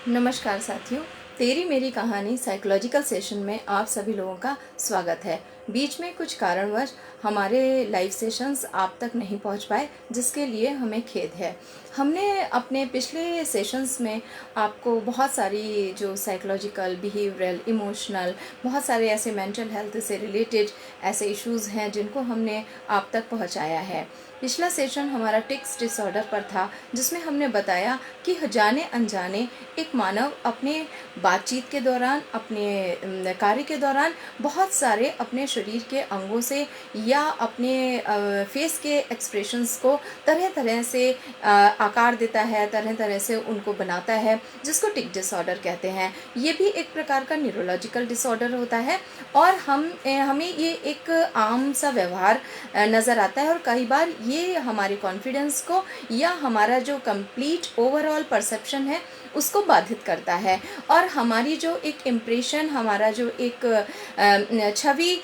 नमस्कार साथियों, तेरी मेरी कहानी साइकोलॉजिकल सेशन में आप सभी लोगों का स्वागत है। बीच में कुछ कारणवश हमारे लाइव सेशंस आप तक नहीं पहुंच पाए, जिसके लिए हमें खेद है। हमने अपने पिछले सेशंस में आपको बहुत सारी जो साइकोलॉजिकल, बिहेवियरल, इमोशनल, बहुत सारे ऐसे मेंटल हेल्थ से रिलेटेड ऐसे इश्यूज़ हैं जिनको हमने आप तक पहुंचाया है। पिछला सेशन हमारा टिक्स डिसऑर्डर पर था, जिसमें हमने बताया कि जाने अनजाने एक मानव अपने बातचीत के दौरान, अपने कार्य के दौरान बहुत सारे अपने शरीर के अंगों से या अपने फेस के एक्सप्रेशंस को तरह तरह से आकार देता है, तरह तरह से उनको बनाता है, जिसको टिक डिसऑर्डर कहते हैं। ये भी एक प्रकार का न्यूरोलॉजिकल डिसऑर्डर होता है और हमें ये एक आम सा व्यवहार नज़र आता है और कई बार ये हमारे कॉन्फिडेंस को या हमारा जो कंप्लीट ओवरऑल परसेप्शन है उसको बाधित करता है और हमारी जो एक इम्प्रेशन, हमारा जो एक छवि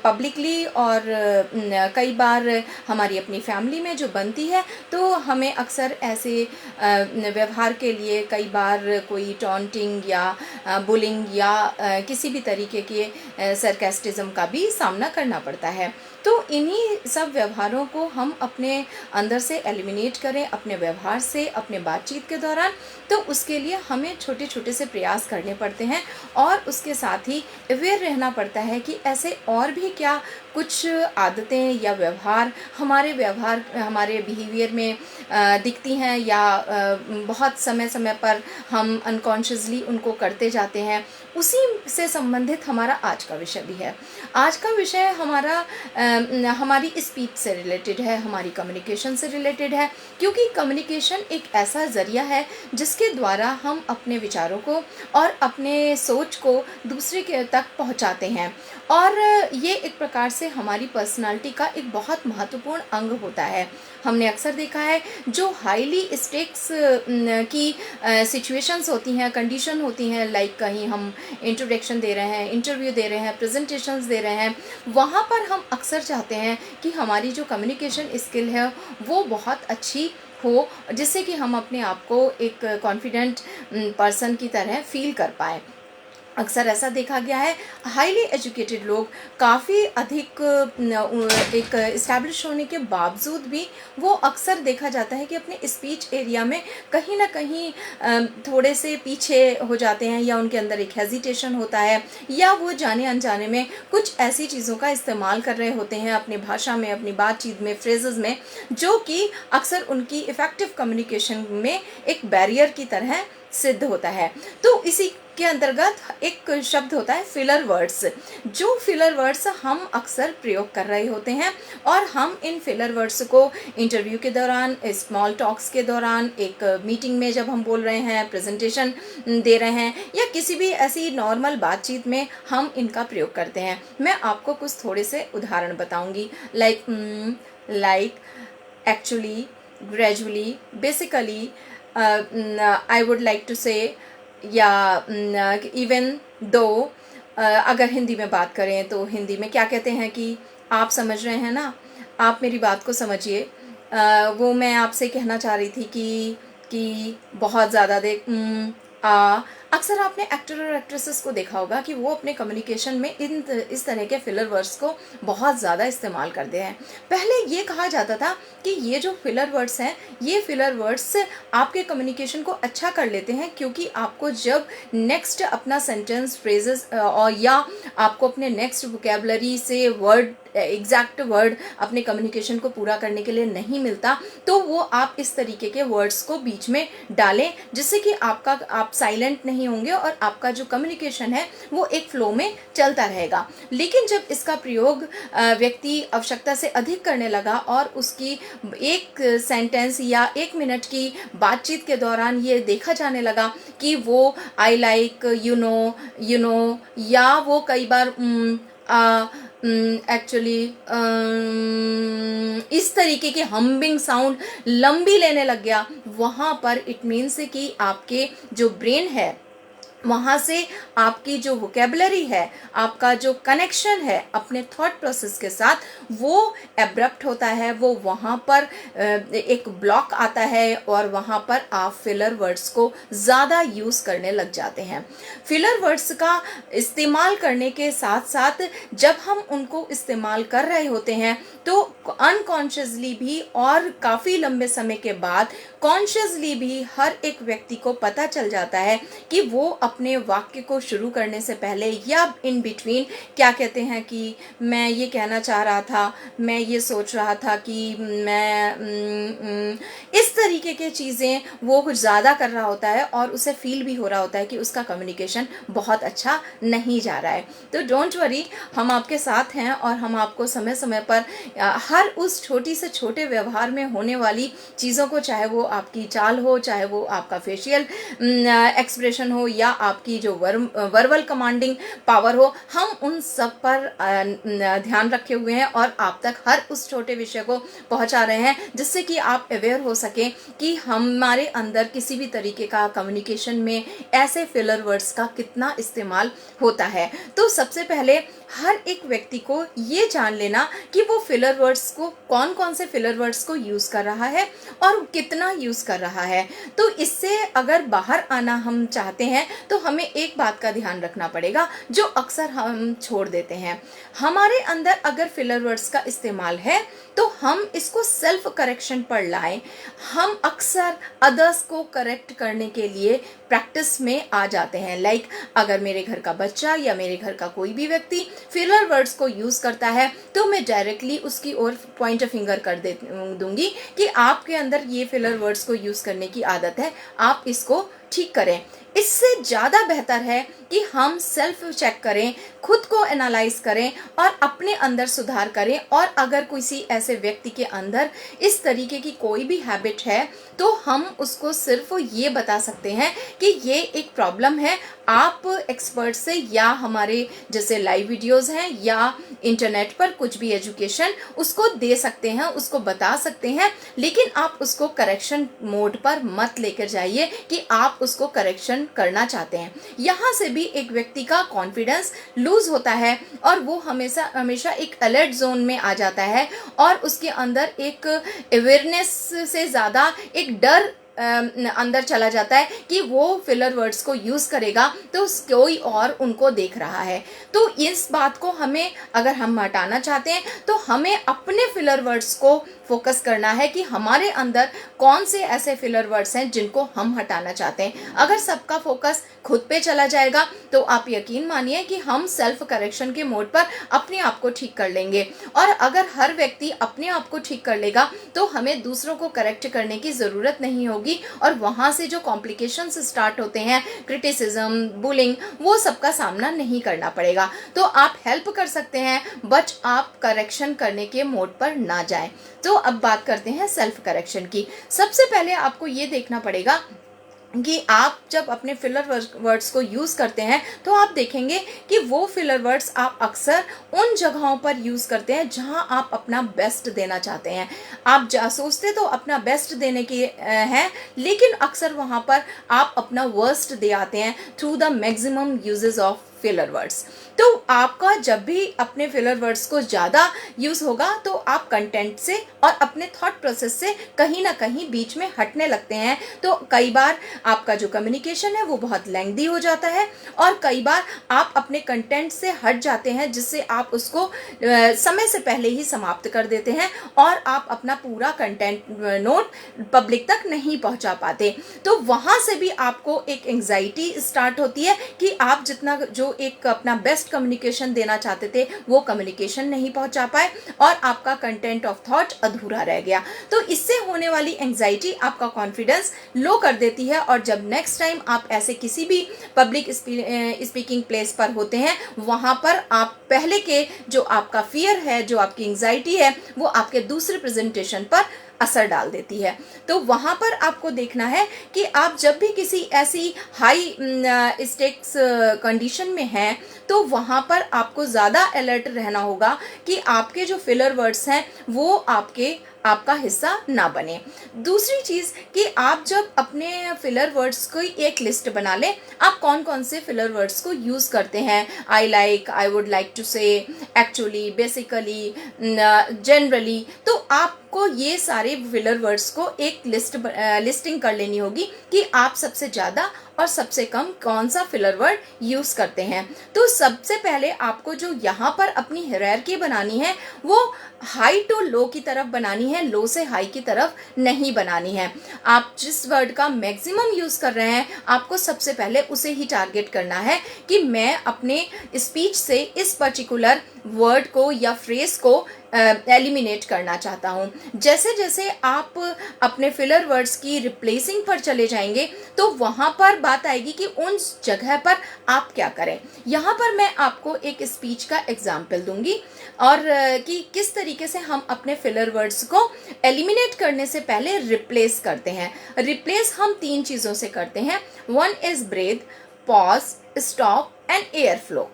पब्लिकली और कई बार हमारी अपनी फैमिली में जो बनती है, तो हमें अक्सर ऐसे व्यवहार के लिए कई बार कोई टॉन्टिंग या बुलिंग या किसी भी तरीके के सरकास्टिज्म का भी सामना करना पड़ता है। तो इन्हीं सब व्यवहारों को हम अपने अंदर से एलिमिनेट करें अपने व्यवहार से, अपने बातचीत के दौरान, तो उसके लिए हमें छोटे छोटे से प्रयास करने पड़ते हैं और उसके साथ ही अवेयर रहना पड़ता है कि ऐसे और भी क्या कुछ आदतें या व्यवहार हमारे बिहेवियर में दिखती हैं या बहुत समय समय पर हम अनकॉन्शियसली उनको करते जाते हैं। उसी से संबंधित हमारा आज का विषय भी है। आज का विषय हमारी स्पीच से रिलेटेड है, हमारी कम्युनिकेशन से रिलेटेड है, क्योंकि कम्युनिकेशन एक ऐसा ज़रिया है जिसके द्वारा हम अपने विचारों को और अपने सोच को दूसरे के तक पहुंचाते हैं और ये एक प्रकार से हमारी पर्सनालिटी का एक बहुत महत्वपूर्ण अंग होता है। हमने अक्सर देखा है जो हाईली स्टेक्स की सिचुएशंस होती हैं, कंडीशन होती हैं, लाइक कहीं हम इंट्रोडक्शन दे रहे हैं, इंटरव्यू दे रहे हैं, प्रेजेंटेशंस दे रहे हैं, वहाँ पर हम अक्सर चाहते हैं कि हमारी जो कम्युनिकेशन स्किल है वो बहुत अच्छी हो, जिससे कि हम अपने आप को एक कॉन्फिडेंट पर्सन की तरह फील कर पाएँ। अक्सर ऐसा देखा गया है, हाईली एजुकेटेड लोग काफ़ी अधिक एक इस्टेब्लिश होने के बावजूद भी वो अक्सर देखा जाता है कि अपने स्पीच एरिया में कहीं ना कहीं थोड़े से पीछे हो जाते हैं या उनके अंदर एक हेजिटेशन होता है या वो जाने अनजाने में कुछ ऐसी चीज़ों का इस्तेमाल कर रहे होते हैं अपनी भाषा में, अपनी बातचीत में, फ्रेजेस में, जो कि अक्सर उनकी इफ़ेक्टिव कम्युनिकेशन में एक बैरियर की तरह सिद्ध होता है। तो इसी के अंतर्गत एक शब्द होता है फिलर वर्ड्स, जो फिलर वर्ड्स हम अक्सर प्रयोग कर रहे होते हैं और हम इन फिलर वर्ड्स को इंटरव्यू के दौरान, स्मॉल टॉक्स के दौरान, एक मीटिंग में जब हम बोल रहे हैं, प्रेजेंटेशन दे रहे हैं या किसी भी ऐसी नॉर्मल बातचीत में हम इनका प्रयोग करते हैं। मैं आपको कुछ थोड़े से उदाहरण बताऊंगी, like actually, gradually, basically, I would like to say, या इवन दो। अगर हिंदी में बात करें तो हिंदी में क्या कहते हैं कि आप समझ रहे हैं ना, आप मेरी बात को समझिए। वो मैं आपसे कहना चाह रही थी कि बहुत ज़्यादा अक्सर आपने एक्टर और एक्ट्रेसेस को देखा होगा कि वो अपने कम्युनिकेशन में इस तरह के फिलर वर्ड्स को बहुत ज़्यादा इस्तेमाल करते हैं। पहले ये कहा जाता था कि ये जो फिलर वर्ड्स हैं, ये फिलर वर्ड्स आपके कम्युनिकेशन को अच्छा कर लेते हैं, क्योंकि आपको जब नेक्स्ट अपना सेंटेंस, फ्रेजेस और या आपको अपने नेक्स्ट वोकेबलरी से एग्जैक्ट वर्ड अपने कम्युनिकेशन को पूरा करने के लिए नहीं मिलता, तो वो आप इस तरीके के वर्ड्स को बीच में डालें, जिससे कि आप साइलेंट नहीं होंगे और आपका जो कम्युनिकेशन है वो एक फ्लो में चलता रहेगा। लेकिन जब इसका प्रयोग व्यक्ति आवश्यकता से अधिक करने लगा और उसकी एक सेंटेंस या 1 मिनट की बातचीत के दौरान ये देखा जाने लगा कि वो आई लाइक, यू नो, या वो कई बार एक्चुअली इस तरीके की हम्बिंग साउंड लंबी लेने लग गया, वहाँ पर इट मीन्स कि आपके जो ब्रेन है वहाँ से आपकी जो वोकेबलरी है, आपका जो कनेक्शन है अपने थॉट प्रोसेस के साथ, वो एब्रप्ट होता है, वो वहाँ पर एक ब्लॉक आता है और वहाँ पर आप फिलर वर्ड्स को ज़्यादा यूज़ करने लग जाते हैं। फिलर वर्ड्स का इस्तेमाल करने के साथ साथ जब हम उनको इस्तेमाल कर रहे होते हैं तो अनकॉन्शियसली भी और काफ़ी लंबे समय के बाद कॉन्शियसली भी हर एक व्यक्ति को पता चल जाता है कि वो अपने वाक्य को शुरू करने से पहले या इन बिटवीन क्या कहते हैं कि मैं ये कहना चाह रहा था, मैं ये सोच रहा था कि मैं इस तरीके के चीज़ें वो कुछ ज़्यादा कर रहा होता है और उसे फील भी हो रहा होता है कि उसका कम्युनिकेशन बहुत अच्छा नहीं जा रहा है। तो डोंट वरी, हम आपके साथ हैं और हम आपको समय समय पर हर उस छोटी से छोटे व्यवहार में होने वाली चीज़ों को, चाहे वो आपकी चाल हो, चाहे वो आपका फेशियल एक्सप्रेशन हो या आपकी जो वर्बल कमांडिंग पावर हो, हम उन सब पर ध्यान रखे हुए हैं और आप तक हर उस छोटे विषय को पहुंचा रहे हैं जिससे कि आप अवेयर हो सकें कि हमारे अंदर किसी भी तरीके का कम्युनिकेशन में ऐसे फिलर वर्ड्स का कितना इस्तेमाल होता है। तो सबसे पहले हर एक व्यक्ति को ये जान लेना कि वो फिलर वर्ड्स को, कौन कौन से फिलर वर्ड्स को यूज़ कर रहा है और कितना यूज़ कर रहा है। तो इससे अगर बाहर आना हम चाहते हैं तो हमें एक बात का ध्यान रखना पड़ेगा जो अक्सर हम छोड़ देते हैं। हमारे अंदर अगर फिलर वर्ड्स का इस्तेमाल है तो हम इसको सेल्फ करेक्शन पर लाएं। हम अक्सर अदर्स को करेक्ट करने के लिए प्रैक्टिस में आ जाते हैं। लाइक अगर मेरे घर का बच्चा या मेरे घर का कोई भी व्यक्ति फिलर वर्ड्स को यूज़ करता है तो मैं डायरेक्टली उसकी ओर पॉइंट ऑफ फिंगर कर दूंगी कि आपके अंदर ये फिलर वर्ड्स को यूज़ करने की आदत है, आप इसको ठीक करें। इससे ज़्यादा बेहतर है कि हम सेल्फ चेक करें, खुद को एनालाइज करें और अपने अंदर सुधार करें। और अगर किसी ऐसे व्यक्ति के अंदर इस तरीके की कोई भी हैबिट है तो हम उसको सिर्फ ये बता सकते हैं कि ये एक प्रॉब्लम है। आप एक्सपर्ट से या हमारे जैसे लाइव वीडियोस हैं या इंटरनेट पर कुछ भी एजुकेशन उसको दे सकते हैं, उसको बता सकते हैं, लेकिन आप उसको करेक्शन मोड पर मत लेकर जाइए कि आप उसको करेक्शन करना चाहते हैं। यहाँ से भी एक व्यक्ति का कॉन्फिडेंस लूज होता है और वो हमेशा हमेशा एक अलर्ट जोन में आ जाता है और उसके अंदर एक अवेयरनेस से ज़्यादा एक डर अंदर चला जाता है कि वो फिलर वर्ड्स को यूज़ करेगा तो कोई और उनको देख रहा है। तो इस बात को हमें अगर हम हटाना चाहते हैं तो हमें अपने फिलर वर्ड्स को फोकस करना है कि हमारे अंदर कौन से ऐसे फिलर वर्ड्स हैं जिनको हम हटाना चाहते हैं। अगर सबका फोकस खुद पे चला जाएगा तो आप यकीन मानिए कि हम सेल्फ करेक्शन के मोड पर अपने आप को ठीक कर लेंगे। और अगर हर व्यक्ति अपने आप को ठीक कर लेगा तो हमें दूसरों को करेक्ट करने की ज़रूरत नहीं होगी और वहाँ से जो कॉम्प्लिकेशंस स्टार्ट होते हैं, क्रिटिसिज्म, बुलिंग, वो सबका सामना नहीं करना पड़ेगा। तो आप हेल्प कर सकते हैं बट आप करेक्शन करने के मोड पर ना जाएं। तो अब बात करते हैं सेल्फ करेक्शन की। सबसे पहले आपको ये देखना पड़ेगा कि आप जब अपने फिलर वर्ड्स को यूज़ करते हैं तो आप देखेंगे कि वो फिलर वर्ड्स आप अक्सर उन जगहों पर यूज़ करते हैं जहां आप अपना बेस्ट देना चाहते हैं। आप सोचते तो अपना बेस्ट देने की है, लेकिन अक्सर वहां पर आप अपना वर्स्ट दे आते हैं through the maximum uses of filler words. तो आपका जब भी अपने फिलर वर्ड्स को ज़्यादा यूज़ होगा तो आप कंटेंट से और अपने थॉट प्रोसेस से कहीं ना कहीं बीच में हटने लगते हैं। तो कई बार आपका जो कम्युनिकेशन है वो बहुत लेंथी हो जाता है और कई बार आप अपने कंटेंट से हट जाते हैं जिससे आप उसको समय से पहले ही समाप्त कर देते हैं और आप अपना पूरा कंटेंट नोट पब्लिक तक नहीं पहुंचा पाते। तो वहाँ से भी आपको एक एंग्जाइटी स्टार्ट होती है कि आप जितना जो एक अपना बेस्ट कम्युनिकेशन देना चाहते थे वो कम्युनिकेशन नहीं पहुंचा पाए और आपका कंटेंट ऑफ थॉट अधूरा रह गया। तो इससे होने वाली एंग्जाइटी आपका कॉन्फिडेंस लो कर देती है और जब नेक्स्ट टाइम आप ऐसे किसी भी पब्लिक स्पीकिंग प्लेस पर होते हैं वहां पर आप पहले के जो आपका फियर है, जो आपकी एंग्जाइटी है, वो आपके दूसरे प्रेजेंटेशन पर असर डाल देती है। तो वहाँ पर आपको देखना है कि आप जब भी किसी ऐसी हाई स्टेक्स कंडीशन में हैं तो वहाँ पर आपको ज़्यादा अलर्ट रहना होगा कि आपके जो फिलर वर्ड्स हैं वो आपके आपका हिस्सा ना बने। दूसरी चीज़ कि आप जब अपने फिलर वर्ड्स की एक लिस्ट बना लें, आप कौन कौन से फिलर वर्ड्स को यूज़ करते हैं, I like, I would like to say, actually, basically, generally, तो आपको ये सारे फिलर वर्ड्स को एक लिस्टिंग कर लेनी होगी कि आप सबसे ज़्यादा और सबसे कम कौन सा फिलर वर्ड यूज करते हैं। तो सबसे पहले आपको जो यहाँ पर अपनी हायरार्की बनानी है वो हाई टू लो की तरफ बनानी है, लो से हाई की तरफ नहीं बनानी है। आप जिस वर्ड का मैक्सिमम यूज कर रहे हैं आपको सबसे पहले उसे ही टारगेट करना है कि मैं अपने स्पीच से इस पर्टिकुलर वर्ड को या फ्रेज को एलिमिनेट करना चाहता हूँ। जैसे जैसे आप अपने फिलर वर्ड्स की रिप्लेसिंग पर चले जाएंगे तो वहाँ पर बात आएगी कि उन जगह पर आप क्या करें। यहाँ पर मैं आपको एक स्पीच का एग्जाम्पल दूंगी और कि किस तरीके से हम अपने फिलर वर्ड्स को एलिमिनेट करने से पहले रिप्लेस करते हैं। रिप्लेस हम 3 चीज़ों से करते हैं। One is breath, pause, stop and air flow.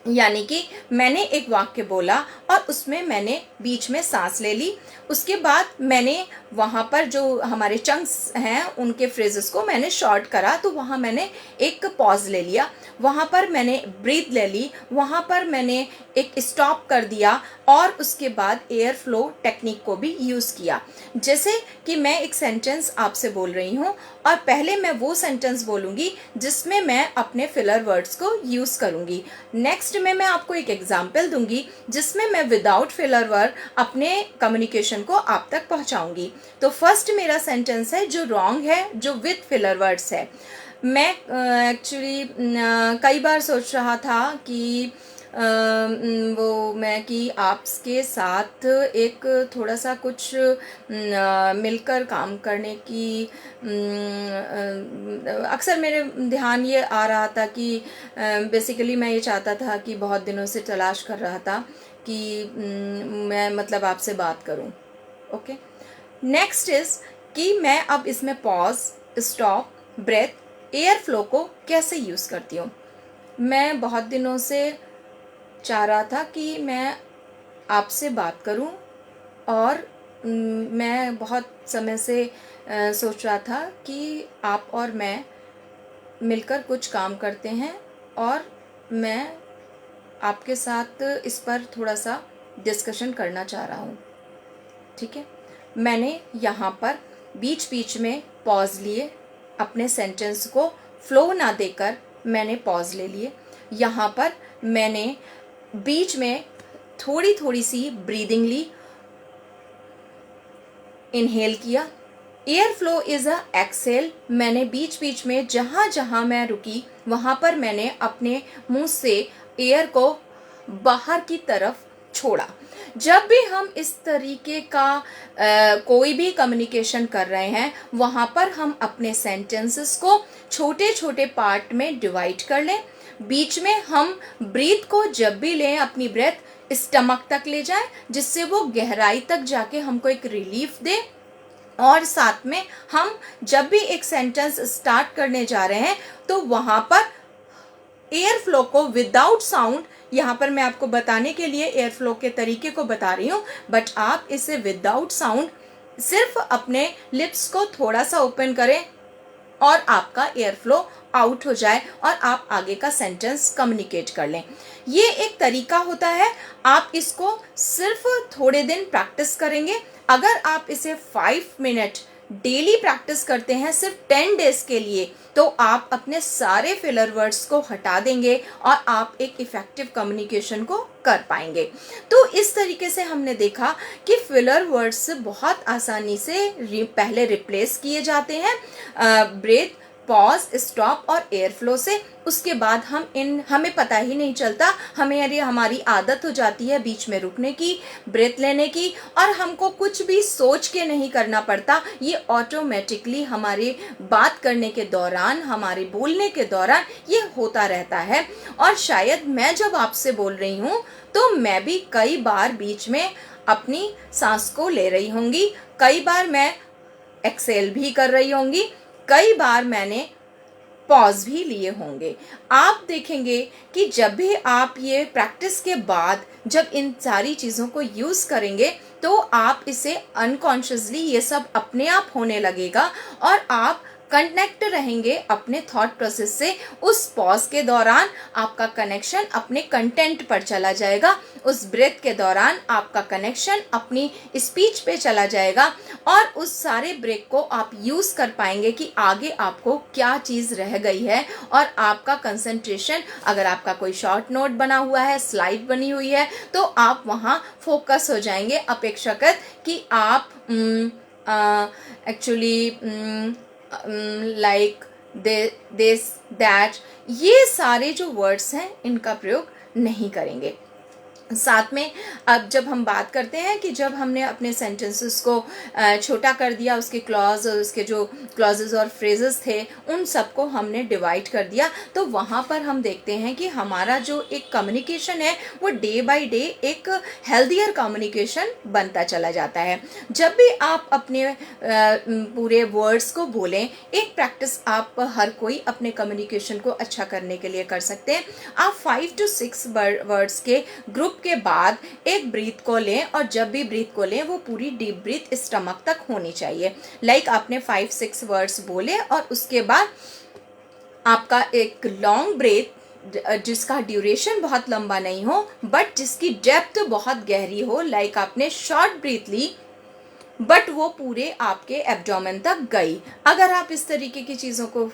यानी कि मैंने एक वाक्य बोला और उसमें मैंने बीच में सांस ले ली, उसके बाद मैंने वहाँ पर जो हमारे चंक्स हैं उनके फ्रेजेस को मैंने शॉर्ट करा, तो वहाँ मैंने एक पॉज ले लिया, वहाँ पर मैंने ब्रीथ ले ली, वहाँ पर मैंने एक स्टॉप कर दिया और उसके बाद एयर फ्लो टेक्निक को भी यूज़ किया। जैसे कि मैं एक सेंटेंस आपसे बोल रही हूँ और पहले मैं वो सेंटेंस बोलूँगी जिसमें मैं अपने फिलर वर्ड्स को यूज़ करूँगी। नेक्स्ट में मैं आपको एक एग्जाम्पल दूंगी जिसमें मैं विदाउट फिलर वर्ड अपने कम्युनिकेशन को आप तक पहुँचाऊँगी। तो फर्स्ट मेरा सेंटेंस है जो रॉन्ग है, जो विथ फिलर वर्ड्स है। मैं एक्चुअली कई बार सोच रहा था कि वो मैं कि आपके साथ एक थोड़ा सा कुछ मिलकर काम करने की अक्सर मेरे ध्यान ये आ रहा था कि बेसिकली मैं ये चाहता था कि बहुत दिनों से तलाश कर रहा था कि मैं मतलब आपसे बात करूं। ओके, नेक्स्ट इज कि मैं अब इसमें pause, stop, breath, air flow को कैसे यूज़ करती हूँ। मैं बहुत दिनों से चाह रहा था कि मैं आपसे बात करूं और मैं बहुत समय से सोच रहा था कि आप और मैं मिलकर कुछ काम करते हैं और मैं आपके साथ इस पर थोड़ा सा डिस्कशन करना चाह रहा हूँ। ठीक है, मैंने यहाँ पर बीच बीच में पॉज लिए, अपने सेंटेंस को फ्लो ना देकर मैंने पॉज ले लिए। यहाँ पर मैंने बीच में थोड़ी थोड़ी सी ब्रीदिंग ली, इनहेल किया। Air flow is a exhale. मैंने बीच बीच में जहाँ जहाँ मैं रुकी वहाँ पर मैंने अपने मुंह से एयर को बाहर की तरफ छोड़ा। जब भी हम इस तरीके का कोई भी कम्युनिकेशन कर रहे हैं वहाँ पर हम अपने सेंटेंसेस को छोटे छोटे पार्ट में डिवाइड कर लें। बीच में हम ब्रीथ को जब भी लें अपनी ब्रेथ स्टमक तक ले जाएं जिससे वो गहराई तक जाके हमको एक रिलीफ दे। और साथ में हम जब भी एक सेंटेंस स्टार्ट करने जा रहे हैं तो वहां पर एयर फ्लो को विदाउट साउंड, यहाँ पर मैं आपको बताने के लिए एयर फ्लो के तरीके को बता रही हूँ, बट आप इसे विदाउट साउंड सिर्फ अपने लिप्स को थोड़ा सा ओपन करें और आपका एयर फ्लो आउट हो जाए और आप आगे का सेंटेंस कम्युनिकेट कर लें। ये एक तरीका होता है, आप इसको सिर्फ थोड़े दिन प्रैक्टिस करेंगे। अगर आप इसे 5 मिनट डेली प्रैक्टिस करते हैं सिर्फ 10 डेज के लिए तो आप अपने सारे फिलर वर्ड्स को हटा देंगे और आप एक इफेक्टिव कम्युनिकेशन को कर पाएंगे। तो इस तरीके से हमने देखा कि फिलर वर्ड्स बहुत आसानी से पहले रिप्लेस किए जाते हैं ब्रेथ, पॉज, स्टॉप और एयर फ्लो से। उसके बाद हमें पता ही नहीं चलता, हमारी आदत हो जाती है बीच में रुकने की, ब्रेथ लेने की, और हमको कुछ भी सोच के नहीं करना पड़ता। ये ऑटोमेटिकली हमारे बात करने के दौरान, हमारे बोलने के दौरान ये होता रहता है। और शायद मैं जब आपसे बोल रही हूँ तो मैं भी कई बार बीच में अपनी सांस को ले रही होंगी, कई बार मैं एक्सेल भी कर रही होंगी, कई बार मैंने पॉज भी लिए होंगे। आप देखेंगे कि जब भी आप ये प्रैक्टिस के बाद जब इन सारी चीज़ों को यूज़ करेंगे तो आप इसे अनकॉन्शियसली ये सब अपने आप होने लगेगा और आप कनेक्ट रहेंगे अपने थॉट प्रोसेस से। उस पॉज के दौरान आपका कनेक्शन अपने कंटेंट पर चला जाएगा, उस ब्रेथ के दौरान आपका कनेक्शन अपनी स्पीच पे चला जाएगा और उस सारे ब्रेक को आप यूज कर पाएंगे कि आगे आपको क्या चीज रह गई है और आपका कंसंट्रेशन, अगर आपका कोई शॉर्ट नोट बना हुआ है, स्लाइड बनी हुई है, तो आप वहां फोकस हो जाएंगे अपेक्षाकृत कि आप एक्चुअली लाइक दिस दैट, ये सारे जो वर्ड्स हैं इनका प्रयोग नहीं करेंगे। साथ में अब जब हम बात करते हैं कि जब हमने अपने सेंटेंसेस को छोटा कर दिया, उसके क्लॉज और उसके जो क्लॉजेस और फ्रेजेस थे उन सबको हमने डिवाइड कर दिया, तो वहाँ पर हम देखते हैं कि हमारा जो एक कम्युनिकेशन है वो डे बाय डे एक हेल्दियर कम्युनिकेशन बनता चला जाता है। जब भी आप अपने पूरे वर्ड्स को बोलें, एक प्रैक्टिस आप हर कोई अपने कम्युनिकेशन को अच्छा करने के लिए कर सकते हैं। आप 5 to 6 वर्ड्स के ग्रुप के बाद एक ब्रीथ को लें और जब भी ब्रीथ को लें वो पूरी डीप ब्रीथ स्टमक तक होनी चाहिए। लाइक आपने 5-6 वर्ड्स बोले और उसके बाद आपका एक लॉन्ग ब्रेथ जिसका ड्यूरेशन बहुत लंबा नहीं हो बट जिसकी डेप्थ बहुत गहरी हो, लाइक आपने शॉर्ट ब्रीथ ली बट वो पूरे आपके एब्डोमेन तक गई। अगर आप इस तरीके की चीज़ों को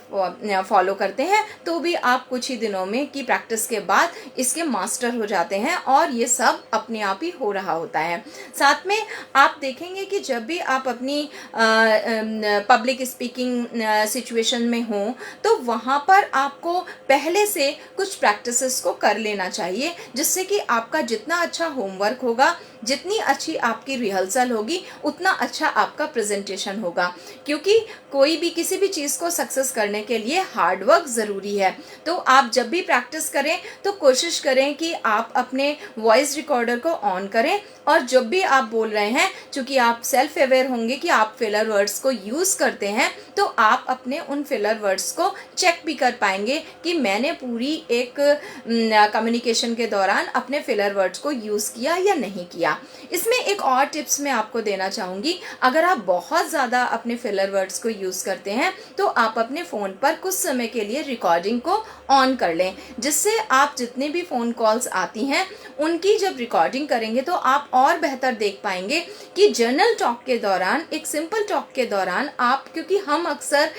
फॉलो करते हैं तो भी आप कुछ ही दिनों में की प्रैक्टिस के बाद इसके मास्टर हो जाते हैं और ये सब अपने आप ही हो रहा होता है। साथ में आप देखेंगे कि जब भी आप अपनी पब्लिक स्पीकिंग सिचुएशन में हो तो वहाँ पर आपको पहले से कुछ प्रैक्टिसेस को कर लेना चाहिए, जिससे कि आपका जितना अच्छा होमवर्क होगा, जितनी अच्छी आपकी रिहर्सल होगी, उतना अच्छा आपका प्रेजेंटेशन होगा। क्योंकि कोई भी किसी भी चीज़ को सक्सेस करने के लिए हार्ड वर्क ज़रूरी है। तो आप जब भी प्रैक्टिस करें तो कोशिश करें कि आप अपने वॉइस रिकॉर्डर को ऑन करें और जब भी आप बोल रहे हैं, चूँकि आप सेल्फ अवेयर होंगे कि आप फिलर वर्ड्स को यूज़ करते हैं, तो आप अपने उन फिलर वर्ड्स को चेक भी कर पाएंगे कि मैंने पूरी एक कम्युनिकेशन के दौरान अपने फिलर वर्ड्स को यूज़ किया या नहीं किया। इसमें एक और टिप्स मैं आपको देना चाहूँगी। अगर आप बहुत ज़्यादा अपने फिलर वर्ड्स को यूज़ करते हैं तो आप अपने फ़ोन पर कुछ समय के लिए रिकॉर्डिंग को ऑन कर लें, जिससे आप जितने भी फ़ोन कॉल्स आती हैं उनकी जब रिकॉर्डिंग करेंगे तो आप और बेहतर देख पाएंगे कि जनरल टॉक के दौरान, एक सिंपल टॉक के दौरान आप, क्योंकि हम अक्सर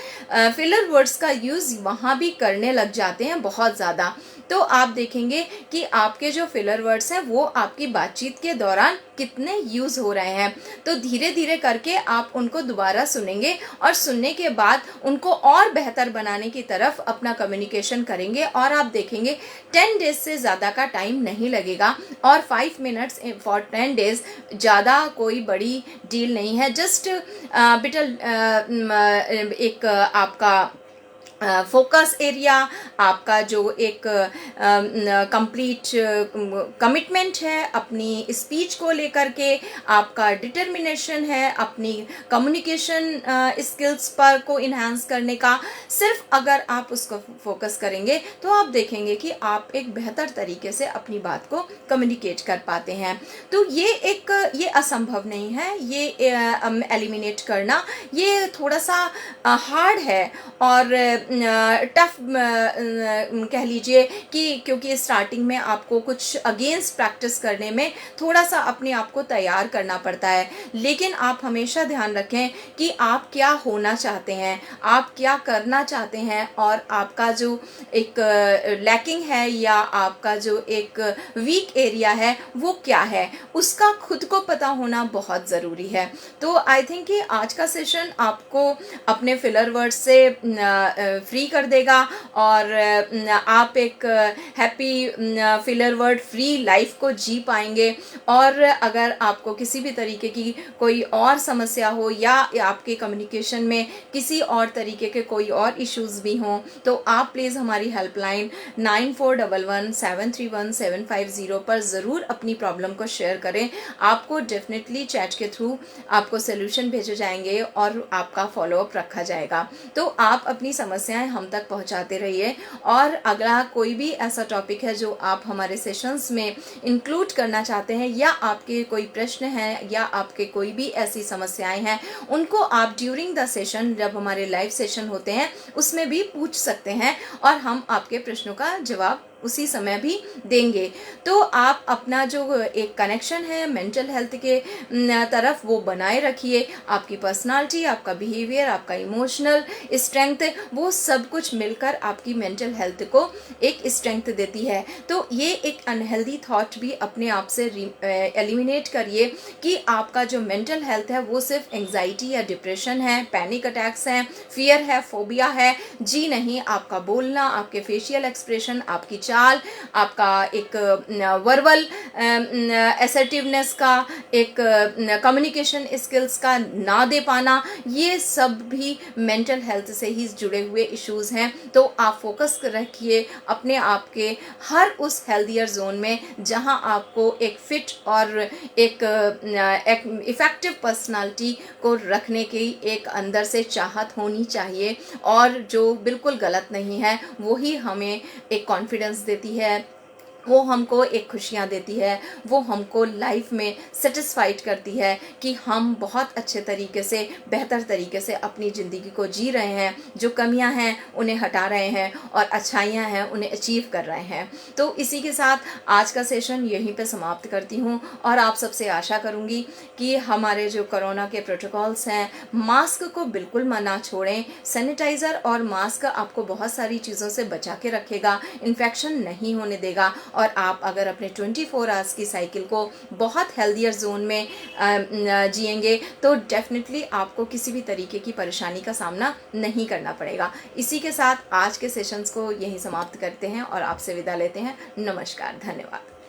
फिलर वर्ड्स का यूज़ वहाँ भी करने लग जाते हैं बहुत ज़्यादा, तो आप देखेंगे कि आपके जो फिलर वर्ड्स हैं वो आपकी बातचीत के दौरान कितने यूज़ हो रहे हैं। तो धीरे धीरे करके आप उनको दोबारा सुनेंगे और सुनने के बाद उनको और बेहतर बनाने की तरफ अपना कम्युनिकेशन करेंगे और आप देखेंगे 10 डेज से ज़्यादा का टाइम नहीं लगेगा। और 5 मिनट्स फॉर 10 डेज ज़्यादा कोई बड़ी डील नहीं है। जस्ट बिटल एक आपका फोकस एरिया, आपका जो एक कंप्लीट कमिटमेंट है अपनी स्पीच को लेकर के, आपका डिटर्मिनेशन है अपनी कम्युनिकेशन स्किल्स पर को इन्हांस करने का, सिर्फ अगर आप उसको फोकस करेंगे तो आप देखेंगे कि आप एक बेहतर तरीके से अपनी बात को कम्युनिकेट कर पाते हैं। तो ये असंभव नहीं है, ये एलिमिनेट करना ये थोड़ा सा हार्ड है और टफ कह लीजिए कि क्योंकि स्टार्टिंग में आपको कुछ अगेंस्ट प्रैक्टिस करने में थोड़ा सा अपने आप को तैयार करना पड़ता है। लेकिन आप हमेशा ध्यान रखें कि आप क्या होना चाहते हैं, आप क्या करना चाहते हैं और आपका जो एक लैकिंग है या आपका जो एक वीक एरिया है वो क्या है, उसका खुद को पता होना बहुत ज़रूरी है। तो आई थिंक कि आज का सेशन आपको अपने फिलर वर्ड से फ्री कर देगा और आप एक happy filler word free life को जी पाएंगे। और अगर आपको किसी भी तरीके की कोई और समस्या हो या आपके कम्युनिकेशन में किसी और तरीके के कोई और इश्यूज़ भी हों तो आप प्लीज़ हमारी हेल्पलाइन 9411731750 पर ज़रूर अपनी प्रॉब्लम को शेयर करें। आपको डेफिनेटली चैट के थ्रू आपको सोल्यूशन भेजे जाएंगे और आपका फॉलोअप रखा जाएगा। तो आप अपनी समस्या समस्याएं हम तक पहुंचाते रहिए। और अगला कोई भी ऐसा टॉपिक है जो आप हमारे सेशंस में इंक्लूड करना चाहते हैं, या आपके कोई प्रश्न हैं, या आपके कोई भी ऐसी समस्याएं हैं, उनको आप ड्यूरिंग द सेशन, जब हमारे लाइव सेशन होते हैं उसमें भी पूछ सकते हैं और हम आपके प्रश्नों का जवाब उसी समय भी देंगे। तो आप अपना जो एक कनेक्शन है मेंटल हेल्थ के तरफ वो बनाए रखिए। आपकी पर्सनालिटी, आपका बिहेवियर, आपका इमोशनल स्ट्रेंथ, वो सब कुछ मिलकर आपकी मेंटल हेल्थ को एक स्ट्रेंथ देती है। तो ये एक अनहेल्दी थॉट भी अपने आप से एलिमिनेट करिए कि आपका जो मेंटल हेल्थ है वो सिर्फ एंग्जाइटी या डिप्रेशन है, पैनिक अटैक्स हैं, फियर है, फोबिया है। जी नहीं, आपका बोलना, आपके फेशियल एक्सप्रेशन, आपकी चाल, आपका एक वर्बल असर्टिवनेस का, एक कम्युनिकेशन स्किल्स का ना दे पाना, ये सब भी मेंटल हेल्थ से ही जुड़े हुए इश्यूज हैं। तो आप फोकस रखिए अपने आप के हर उस हेल्दियर जोन में जहां आपको एक फिट और एक इफेक्टिव पर्सनालिटी को रखने की एक अंदर से चाहत होनी चाहिए। और जो बिल्कुल गलत नहीं है वही हमें एक कॉन्फिडेंस देती है, वो हमको एक खुशियाँ देती है, वो हमको लाइफ में सेटिस्फाइड करती है कि हम बहुत अच्छे तरीके से, बेहतर तरीके से अपनी ज़िंदगी को जी रहे हैं। जो कमियां हैं उन्हें हटा रहे हैं और अच्छाइयां हैं उन्हें अचीव कर रहे हैं। तो इसी के साथ आज का सेशन यहीं पे समाप्त करती हूँ और आप सबसे आशा करूँगी कि हमारे जो कोरोना के प्रोटोकॉल्स हैं, मास्क को बिल्कुल ना छोड़ें। सैनिटाइज़र और मास्क आपको बहुत सारी चीज़ों से बचा के रखेगा, इन्फेक्शन नहीं होने देगा। और आप अगर अपने 24 आवर्स की साइकिल को बहुत हेल्दियर जोन में जिएंगे तो डेफिनेटली आपको किसी भी तरीके की परेशानी का सामना नहीं करना पड़ेगा। इसी के साथ आज के सेशंस को यहीं समाप्त करते हैं और आपसे विदा लेते हैं। नमस्कार, धन्यवाद।